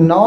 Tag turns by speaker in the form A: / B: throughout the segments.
A: 9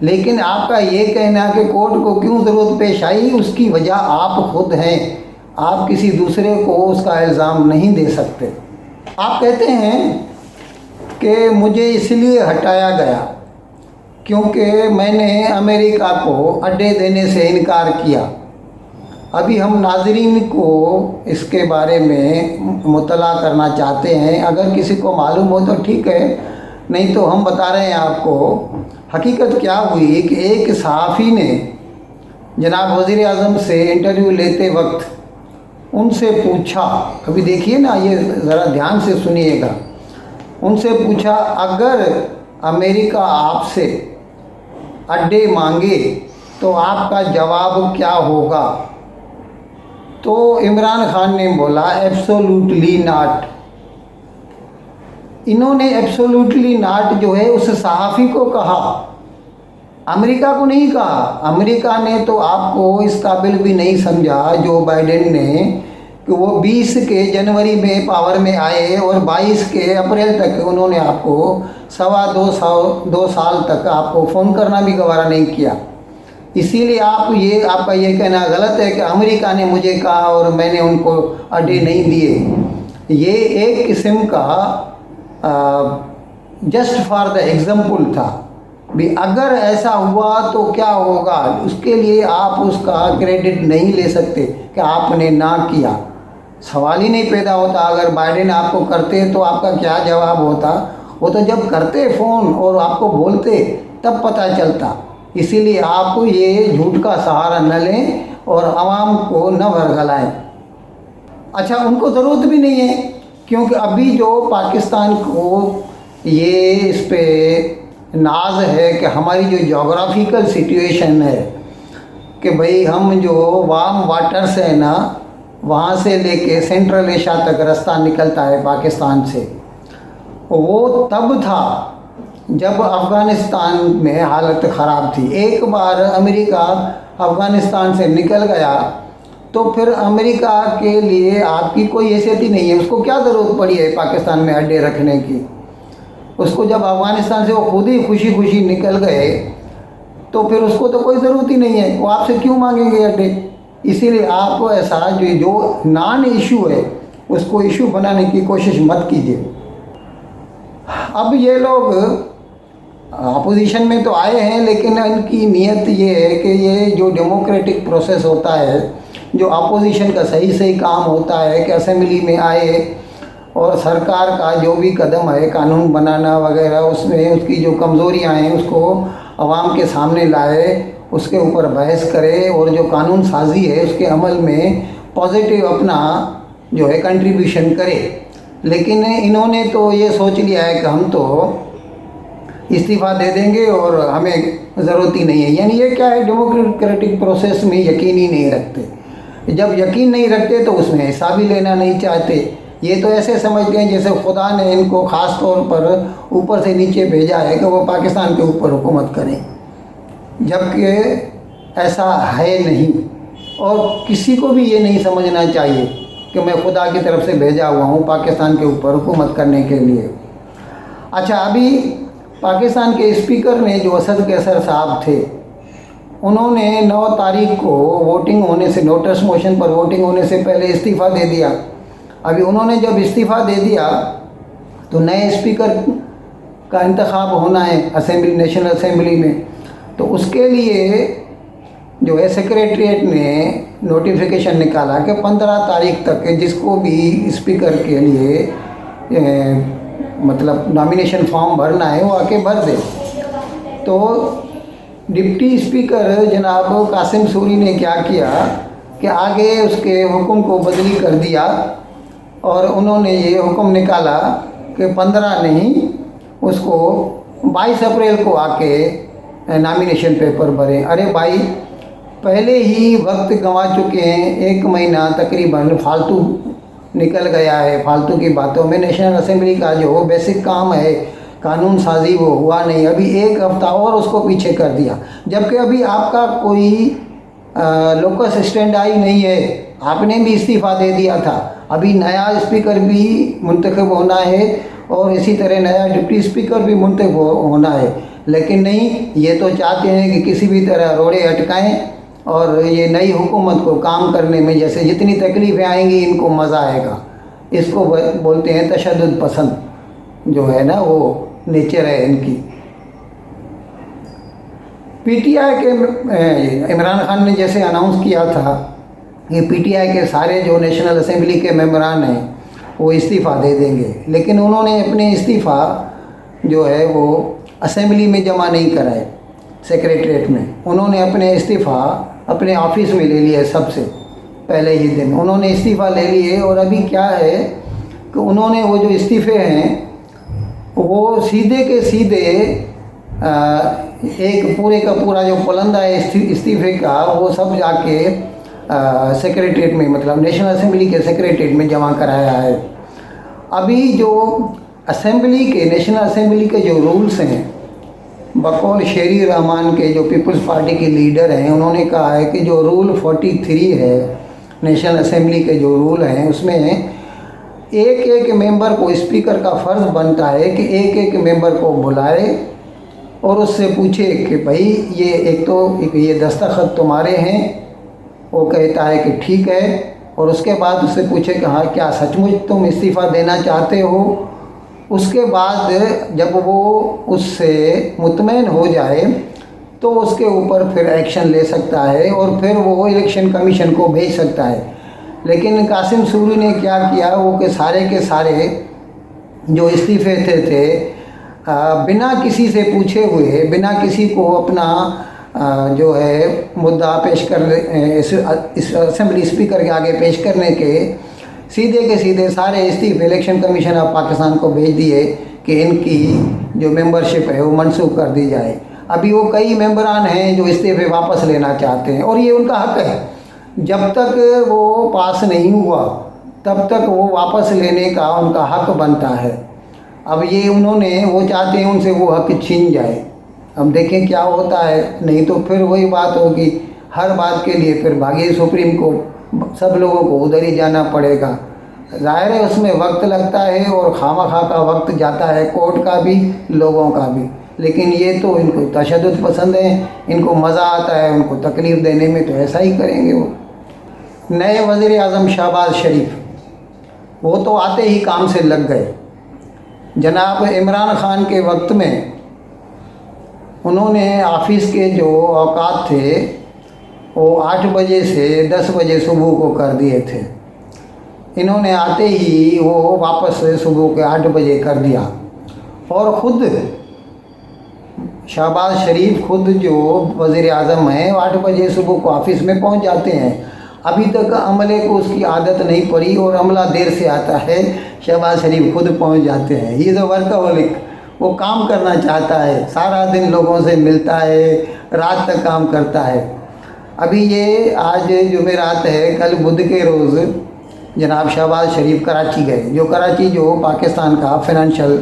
A: لیکن آپ کا یہ کہنا کہ کورٹ کو کیوں ضرورت پیش آئی، اس کی وجہ آپ خود ہیں، آپ کسی دوسرے کو اس کا الزام نہیں دے سکتے۔ آپ کہتے ہیں کہ مجھے اس لیے ہٹایا گیا کیونکہ میں نے امریکہ کو اڈے دینے سے انکار کیا۔ ابھی ہم ناظرین کو اس کے بارے میں مطلع کرنا چاہتے ہیں، اگر کسی کو معلوم ہو تو ٹھیک ہے، نہیں تو ہم بتا رہے ہیں آپ کو۔ حقیقت کیا ہوئی کہ ایک صحافی نے جناب وزیر اعظم سے انٹرویو لیتے وقت ان سے پوچھا، ابھی دیکھیے نا، یہ ذرا دھیان سے سنیے گا، ان سے پوچھا اگر امریکہ آپ سے اڈے مانگے تو آپ کا جواب کیا ہوگا؟ تو عمران خان نے بولا ایبسولوٹلی ناٹ۔ انہوں نے ایبسولوٹلی ناٹ جو ہے اس صحافی کو کہا، امریکہ کو نہیں کہا۔ امریکہ نے تو آپ کو اس قابل بھی نہیں سمجھا، جو بائیڈن نے، کہ وہ 20 کے جنوری میں پاور میں آئے اور 22 کے اپریل تک انہوں نے آپ کو 2 سال تک آپ کو فون کرنا بھی گوارا نہیں کیا۔ اسی لیے آپ کا یہ کہنا غلط ہے کہ امریکہ نے مجھے کہا اور میں نے ان کو اڈے نہیں دیے۔ یہ ایک قسم کا جسٹ فار دا ایگزامپل تھا بھی، اگر ایسا ہوا تو کیا ہوگا، اس کے لیے آپ اس کا کریڈٹ نہیں لے سکتے کہ آپ نے نہ کیا۔ سوال ہی نہیں پیدا ہوتا، اگر بائیڈن آپ کو کرتے تو آپ کا کیا جواب ہوتا؟ وہ تو جب کرتے فون اور آپ کو بولتے تب پتہ چلتا۔ اسی لیے آپ یہ جھوٹ کا سہارا نہ لیں اور عوام کو نہ ورگلائیں۔ اچھا، ان کو ضرورت بھی نہیں ہے، کیونکہ ابھی جو پاکستان کو یہ اس پہ ناز ہے کہ ہماری جو جغرافیکل سچویشن ہے کہ بھئی ہم جو وارم واٹرز ہیں نا، وہاں سے لے کے سینٹرل ایشیا تک رستہ نکلتا ہے پاکستان سے، وہ تب تھا جب افغانستان میں حالت خراب تھی۔ ایک بار امریکہ افغانستان سے نکل گیا تو پھر امریکہ کے لیے آپ کی کوئی حیثیت ہی نہیں ہے۔ اس کو کیا ضرورت پڑی ہے پاکستان میں اڈے رکھنے کی؟ اس کو جب افغانستان سے وہ خود ہی خوشی خوشی نکل گئے تو پھر اس کو تو کوئی ضرورت ہی نہیں ہے، وہ آپ سے کیوں مانگیں گے اڈے؟ اسی لیے آپ ایسا جو نان ایشو ہے اس کو ایشو بنانے کی کوشش مت کیجیے۔ اب یہ لوگ اپوزیشن میں تو آئے ہیں، لیکن ان کی نیت یہ ہے کہ یہ جو ڈیموکریٹک پروسیس ہوتا ہے، جو اپوزیشن کا صحیح کام ہوتا ہے کہ اسمبلی میں آئے اور سرکار کا جو بھی قدم ہے قانون بنانا وغیرہ، اس میں اس کی جو کمزوریاں ہیں اس کو عوام کے سامنے لائے، اس کے اوپر بحث کرے اور جو قانون سازی ہے اس کے عمل میں پازیٹیو اپنا جو ہے کنٹریبیوشن کرے۔ لیکن انہوں نے تو یہ سوچ لیا ہے کہ ہم تو استعفیٰ دے دیں گے اور ہمیں ضرورت ہی نہیں ہے۔ یعنی یہ کیا ہے، ڈیموکریٹک پروسیس میں یقین ہی نہیں رکھتے۔ جب یقین نہیں رکھتے تو اس میں حصہ بھی لینا نہیں چاہتے۔ یہ تو ایسے سمجھتے ہیں جیسے خدا نے ان کو خاص طور پر اوپر سے نیچے بھیجا ہے کہ وہ پاکستان کے اوپر حکومت کریں، جبکہ ایسا ہے نہیں۔ اور کسی کو بھی یہ نہیں سمجھنا چاہیے کہ میں خدا کی طرف سے بھیجا ہوا ہوں پاکستان کے اوپر حکومت کرنے کے لیے۔ اچھا، ابھی پاکستان کے اسپیکر نے جو اسد قیصر صاحب تھے، انہوں نے 9 تاریخ کو ووٹنگ ہونے سے، نوٹس موشن پر ووٹنگ ہونے سے پہلے استعفیٰ دے دیا۔ ابھی انہوں نے جب استعفیٰ دے دیا تو نئے اسپیکر کا انتخاب ہونا ہے اسمبلی، نیشنل اسمبلی میں، تو اس کے لیے جو ہے سیکریٹریٹ نے نوٹیفیکیشن نکالا کہ 15 تاریخ تک جس کو بھی اسپیکر کے لیے مطلب نامینیشن فارم بھرنا ہے وہ آ کے بھر دے۔ تو ڈپٹی اسپیکر جناب قاسم سوری نے کیا کیا کہ آگے اس کے حکم کو بدلی کر دیا اور انہوں نے یہ حکم نکالا کہ 15 نہیں، اس کو 22 اپریل کو آ کے نامینیشن پیپر بھریں۔ ارے بھائی، پہلے ہی وقت گنوا چکے ہیں، 1 مہینہ تقریباً فالتو نکل گیا ہے، فالتو کی باتوں میں۔ نیشنل اسمبلی کا جو بیسک کام ہے قانون سازی وہ ہوا نہیں، ابھی 1 ہفتہ اور اس کو پیچھے کر دیا، جبکہ ابھی آپ کا کوئی لوکس اسٹینڈائی نہیں ہے، آپ نے بھی استعفیٰ دے دیا تھا۔ ابھی نیا اسپیکر بھی منتخب ہونا ہے اور اسی طرح نیا ڈپٹی اسپیکر بھی منتخب ہونا ہے، لیکن نہیں، یہ تو چاہتے ہیں کہ کسی بھی طرح روڑے اٹکائیں اور یہ نئی حکومت کو کام کرنے میں جیسے جتنی تکلیفیں آئیں گی ان کو مزہ آئے گا. اس کو بولتے ہیں تشدد پسند جو ہے نا، وہ نیچر ہے ان کی. پی ٹی آئی کے عمران خان نے جیسے اناؤنس کیا تھا کہ پی ٹی آئی کے سارے جو نیشنل اسمبلی کے ممبران ہیں وہ استعفیٰ دے دیں گے، لیکن انہوں نے اپنے استعفیٰ جو ہے وہ اسمبلی میں جمع نہیں کرائے، سیکریٹریٹ میں. انہوں نے اپنے استعفیٰ اپنے آفس میں لے لیا. سب سے پہلے ہی دن انہوں نے استعفیٰ لے لیے. اور ابھی کیا ہے کہ انہوں نے وہ جو استعفے ہیں وہ سیدھے کے سیدھے ایک پورے کا پورا جو پلندہ ہے استعفے کا وہ سب جا کے سیکریٹریٹ میں، مطلب نیشنل اسمبلی کے سیکریٹریٹ میں جمع کرایا ہے. ابھی جو اسمبلی کے نیشنل اسمبلی کے جو رولز ہیں، بقول شیری رحمان کے جو پیپلز پارٹی کے لیڈر ہیں، انہوں نے کہا ہے کہ جو رول 43 ہے نیشنل اسمبلی کے جو رول ہیں اس میں ایک ایک ممبر کو اسپیکر کا فرض بنتا ہے کہ ایک ایک ممبر کو بلائے اور اس سے پوچھے کہ بھائی یہ ایک تو یہ دستخط تمہارے ہیں، وہ کہتا ہے کہ ٹھیک ہے، اور اس کے بعد اس سے پوچھے کہ ہاں کیا سچ مچ تم استعفیٰ دینا چاہتے ہو. اس کے بعد جب وہ اس سے مطمئن ہو جائے تو اس کے اوپر پھر ایکشن لے سکتا ہے اور پھر وہ الیکشن کمیشن کو بھیج سکتا ہے. لیکن قاسم سوری نے کیا کیا، وہ کہ سارے کے سارے جو استعفے تھے بنا کسی سے پوچھے ہوئے، بنا کسی کو اپنا جو ہے مدعا پیش کر اس اسمبلی اسپیکر کے آگے پیش کرنے کے سیدھے کے سیدھے سارے استعفے الیکشن کمیشن آف پاکستان کو بھیج دیے کہ ان کی جو ممبرشپ ہے وہ منسوخ کر دی جائے. ابھی وہ کئی ممبران ہیں جو استعفے واپس لینا چاہتے ہیں اور یہ ان کا حق ہے. جب تک وہ پاس نہیں ہوا تب تک وہ واپس لینے کا ان کا حق بنتا ہے. اب یہ انہوں نے وہ چاہتے ہیں ان سے وہ حق چھین جائے. اب دیکھیں کیا ہوتا ہے، نہیں تو پھر وہی بات ہوگی، ہر بات کے لیے پھر بھاگیے سپریم کورٹ، سب لوگوں کو ادھر ہی جانا پڑے گا. ظاہر ہے اس میں وقت لگتا ہے اور خواہ کا وقت جاتا ہے، کورٹ کا بھی لوگوں کا بھی. لیکن یہ تو ان کو تشدد پسند ہے، ان کو مزہ آتا ہے ان کو تکلیف دینے میں، تو ایسا ہی کریں گے. وہ نئے وزیر اعظم شہباز شریف وہ تو آتے ہی کام سے لگ گئے. جناب عمران خان کے وقت میں انہوں نے آفس کے جو اوقات تھے وہ 8 بجے سے 10 بجے صبح کو کر دیے تھے. انہوں نے آتے ہی وہ واپس صبح کے 8 بجے کر دیا. اور خود شہباز شریف خود جو وزیر اعظم ہیں 8 بجے صبح کو آفس میں پہنچ جاتے ہیں. ابھی تک عملے کو اس کی عادت نہیں پڑی اور عملہ دیر سے آتا ہے. شہباز شریف خود پہنچ جاتے ہیں. یہ جو ورکہولک، وہ کام کرنا چاہتا ہے، سارا دن لوگوں سے ملتا ہے، رات تک کام کرتا ہے. ابھی یہ آج جمعرات ہے، کل بدھ کے روز جناب شہباز شریف کراچی گئے، جو کراچی جو پاکستان کا فائنینشیل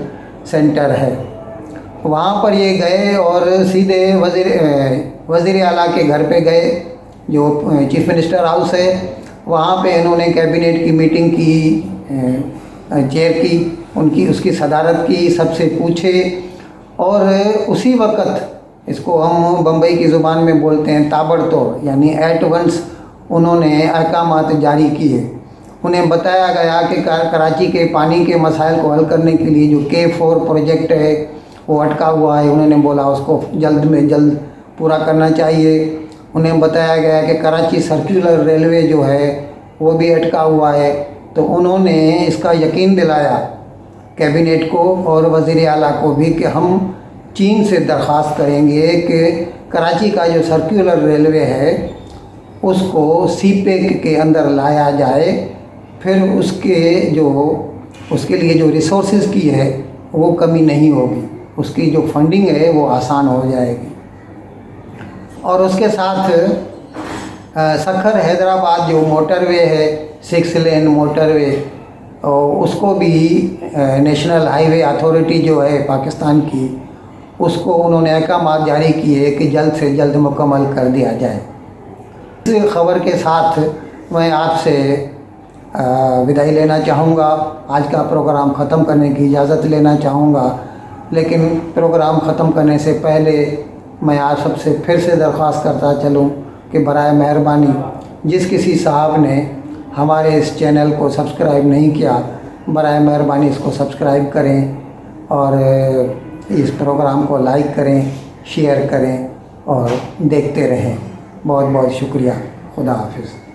A: سینٹر ہے. وہاں پر یہ گئے اور سیدھے وزیر اعلیٰ کے گھر پہ گئے جو چیف منسٹر ہاؤس ہے. وہاں پہ انہوں نے کیبنٹ کی میٹنگ کی، چیئر کی، اس کی صدارت کی، سب سے پوچھے. اور اسی وقت اس کو ہم بمبئی کی زبان میں بولتے ہیں تابڑ توڑ، یعنی ایٹ ونس انہوں نے احکامات جاری کیے. انہیں بتایا گیا کہ کراچی کے پانی کے مسائل کو حل کرنے کے لیے جو K4 پروجیکٹ ہے وہ اٹکا ہوا ہے. انہوں نے بولا اس کو جلد میں جلد پورا کرنا چاہیے. انہیں بتایا گیا کہ کراچی سرکولر ریلوے جو ہے وہ بھی اٹکا ہوا ہے. تو انہوں نے اس کا یقین دلایا کیبنٹ کو اور وزیر اعلیٰ کو بھی کہ ہم چین سے درخواست کریں گے کہ کراچی کا جو سرکولر ریلوے ہے اس کو سی پیک کے اندر لایا جائے. پھر اس کے لیے جو ریسورسز کی ہے وہ کمی نہیں ہوگی، اس کی جو فنڈنگ ہے وہ آسان ہو جائے گی. اور اس کے ساتھ سکھر حیدرآباد جو موٹر وے ہے، 6 لین موٹر وے، اس کو بھی نیشنل ہائی وے اتھارٹی جو ہے پاکستان کی، اس کو انہوں نے احکامات جاری کیے کہ جلد سے جلد مکمل کر دیا جائے. اس خبر کے ساتھ میں آپ سے وداعی لینا چاہوں گا. آج کا پروگرام ختم کرنے کی اجازت لینا چاہوں گا. لیکن پروگرام ختم کرنے سے پہلے میں آپ سب سے پھر سے درخواست کرتا چلوں کہ برائے مہربانی جس کسی صاحب نے ہمارے اس چینل کو سبسکرائب نہیں کیا، برائے مہربانی اس کو سبسکرائب کریں اور اس پروگرام کو لائک کریں، شیئر کریں اور دیکھتے رہیں۔ بہت بہت شکریہ۔ خدا حافظ۔